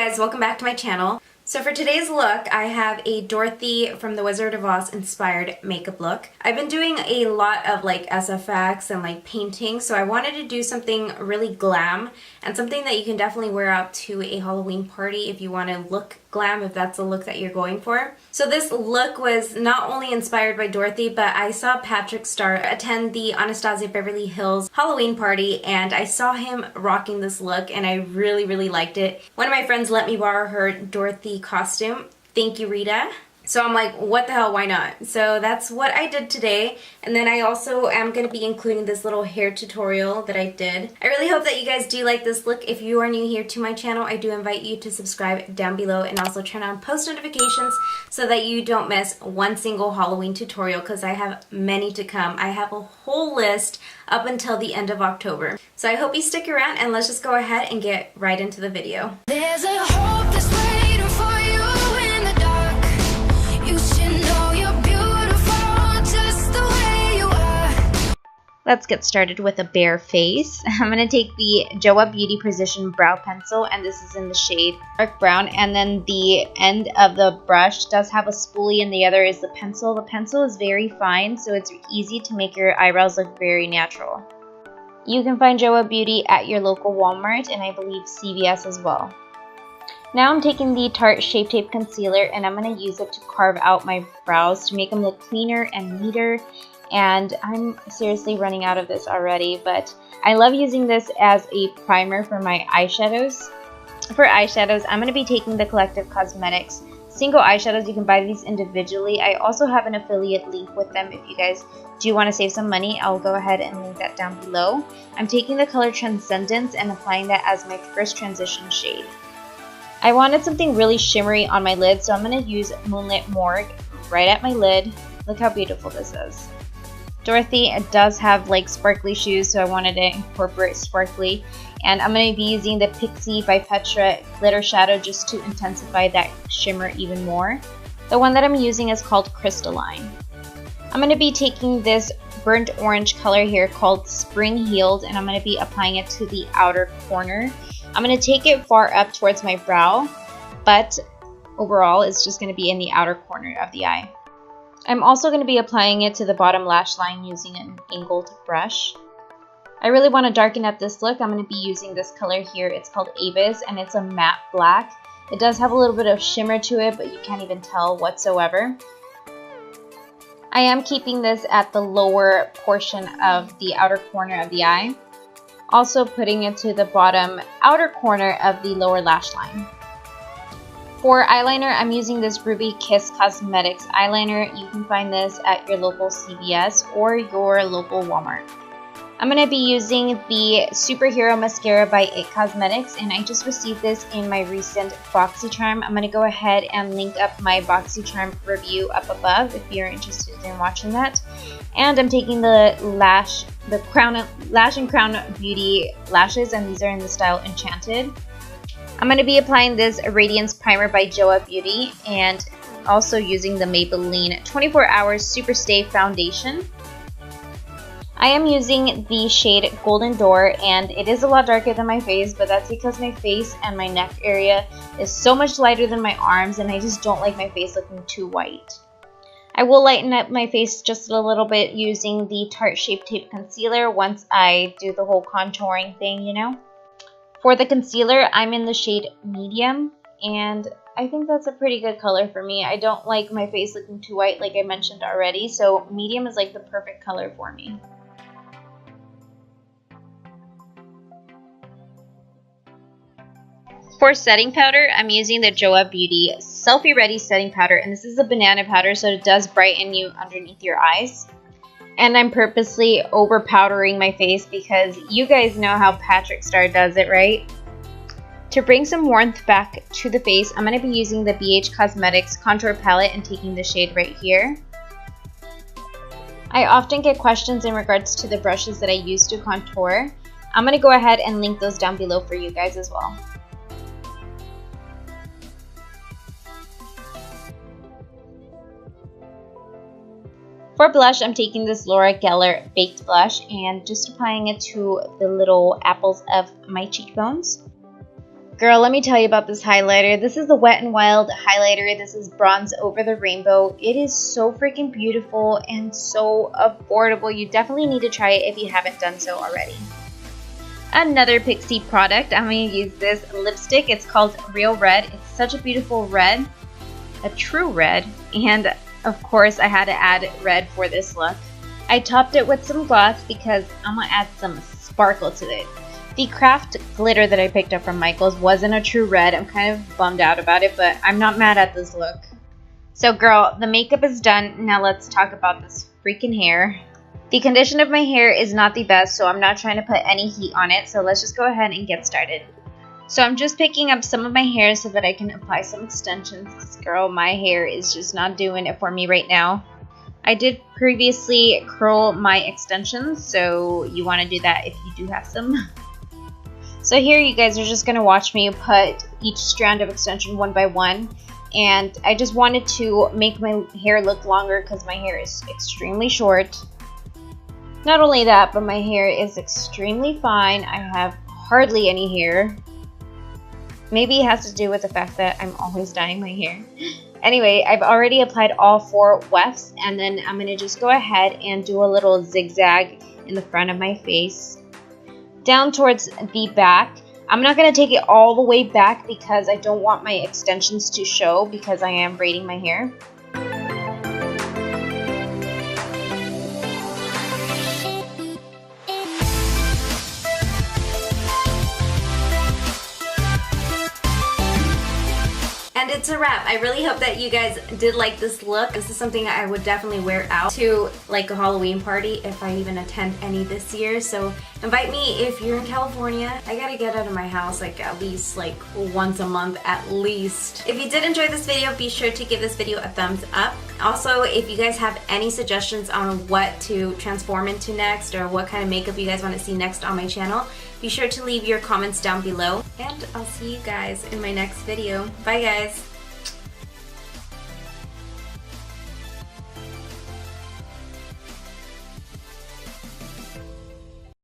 guys, welcome back to my channel. So for today's look, I have a Dorothy from the Wizard of Oz inspired makeup look. I've been doing a lot of like SFX and like painting, so I wanted to do something really glam and something that you can definitely wear out to a Halloween party if you want to look glam, if that's the look that you're going for. So this look was not only inspired by Dorothy, but I saw Patrick Star attend the Anastasia Beverly Hills Halloween party and I saw him rocking this look and I really liked it. One of my friends let me borrow her Dorothy costume. Thank you, Rita. So I'm like, what the hell, why not? So that's what I did today. And then I also am going to be including this little hair tutorial that I did. I really hope that you guys do like this look. If you are new here to my channel, I do invite you to subscribe down below and also turn on post notifications so that you don't miss one single Halloween tutorial because I have many to come. I have a whole list up until the end of October. So I hope you stick around and let's just go ahead and get right into the video. There's a hope that's waiting for you in the dark. You should know you're beautiful just the way you are. Let's get started with a bare face. I'm going to take the Joa Beauty Precision Brow Pencil, and this is in the shade dark brown, and then the end of the brush does have a spoolie and the other is the pencil. The pencil is very fine, so it's easy to make your eyebrows look very natural. You can find Joa Beauty at your local Walmart and I believe CVS as well. Now I'm taking the Tarte Shape Tape Concealer and I'm going to use it to carve out my brows to make them look cleaner and neater. And I'm seriously running out of this already, but I love using this as a primer for my eyeshadows. For eyeshadows, I'm going to be taking the Collective Cosmetics single eyeshadows. You can buy these individually. I also have an affiliate link with them if you guys do want to save some money. I'll go ahead and link that down below. I'm taking the color Transcendence and applying that as my first transition shade. I wanted something really shimmery on my lid, so I'm going to use Moonlit Morgue right at my lid. Look how beautiful this is. Dorothy does have like sparkly shoes, so I wanted to incorporate sparkly. And I'm going to be using the Pixie by Petra Glitter Shadow just to intensify that shimmer even more. The one that I'm using is called Crystalline. I'm going to be taking this burnt orange color here called Spring Healed, and I'm going to be applying it to the outer corner. I'm going to take it far up towards my brow, but overall it's just going to be in the outer corner of the eye. I'm also going to be applying it to the bottom lash line using an angled brush. I really want to darken up this look. I'm going to be using this color here. It's called Avis and it's a matte black. It does have a little bit of shimmer to it, but you can't even tell whatsoever. I am keeping this at the lower portion of the outer corner of the eye. Also putting it to the bottom outer corner of the lower lash line. For eyeliner, I'm using this Ruby Kiss Cosmetics eyeliner. You can find this at your local CVS or your local Walmart. I'm going to be using the Superhero Mascara by IT Cosmetics, and I just received this in my recent BOXYCHARM. I'm going to go ahead and link up my BOXYCHARM review up above if you're interested in watching that. And I'm taking the Lash and Crown Beauty lashes, and these are in the style Enchanted. I'm going to be applying this Radiance Primer by Joa Beauty, and also using the Maybelline 24 Hours Super Stay Foundation. I am using the shade Golden Door, and it is a lot darker than my face, but that's because my face and my neck area is so much lighter than my arms, and I just don't like my face looking too white. I will lighten up my face just a little bit using the Tarte Shape Tape Concealer once I do the whole contouring thing, you know. For the concealer, I'm in the shade Medium, and I think that's a pretty good color for me. I don't like my face looking too white like I mentioned already, so medium is like the perfect color for me. For setting powder, I'm using the Joa Beauty Selfie Ready Setting Powder, and this is a banana powder, so it does brighten you underneath your eyes. And I'm purposely over powdering my face because you guys know how Patrick Star does it, right? To bring some warmth back to the face, I'm going to be using the BH Cosmetics Contour Palette and taking the shade right here. I often get questions in regards to the brushes that I use to contour. I'm going to go ahead and link those down below for you guys as well. For blush, I'm taking this Laura Geller Baked Blush and just applying it to the little apples of my cheekbones. Girl, let me tell you about this highlighter. This is the Wet n Wild highlighter. This is Bronze Over the Rainbow. It is so freaking beautiful and so affordable. You definitely need to try it if you haven't done so already. Another Pixie product. I'm going to use this lipstick. It's called Real Red. It's such a beautiful red. A true red. And of course, I had to add red for this look. I topped it with some gloss because I'm going to add some sparkle to it. The craft glitter that I picked up from Michael's wasn't a true red. I'm kind of bummed out about it, but I'm not mad at this look. So girl, the makeup is done. Now let's talk about this freaking hair. The condition of my hair is not the best, so I'm not trying to put any heat on it. So let's just go ahead and get started. So I'm just picking up some of my hair so that I can apply some extensions. Girl, my hair is just not doing it for me right now. I did previously curl my extensions, so you want to do that if you do have some. So here you guys are just going to watch me put each strand of extension one by one. And I just wanted to make my hair look longer because my hair is extremely short. Not only that, but my hair is extremely fine. I have hardly any hair. Maybe it has to do with the fact that I'm always dyeing my hair. Anyway, I've already applied all 4 wefts, and then I'm going to just go ahead and do a little zigzag in the front of my face. Down towards the back. I'm not going to take it all the way back because I don't want my extensions to show because I am braiding my hair. And it's a wrap. I really hope that you guys did like this look. This is something I would definitely wear out to like a Halloween party if I even attend any this year. So invite me if you're in California. I gotta get out of my house like at least like once a month at least. If you did enjoy this video, be sure to give this video a thumbs up. Also, if you guys have any suggestions on what to transform into next or what kind of makeup you guys want to see next on my channel, be sure to leave your comments down below, and I'll see you guys in my next video. Bye guys!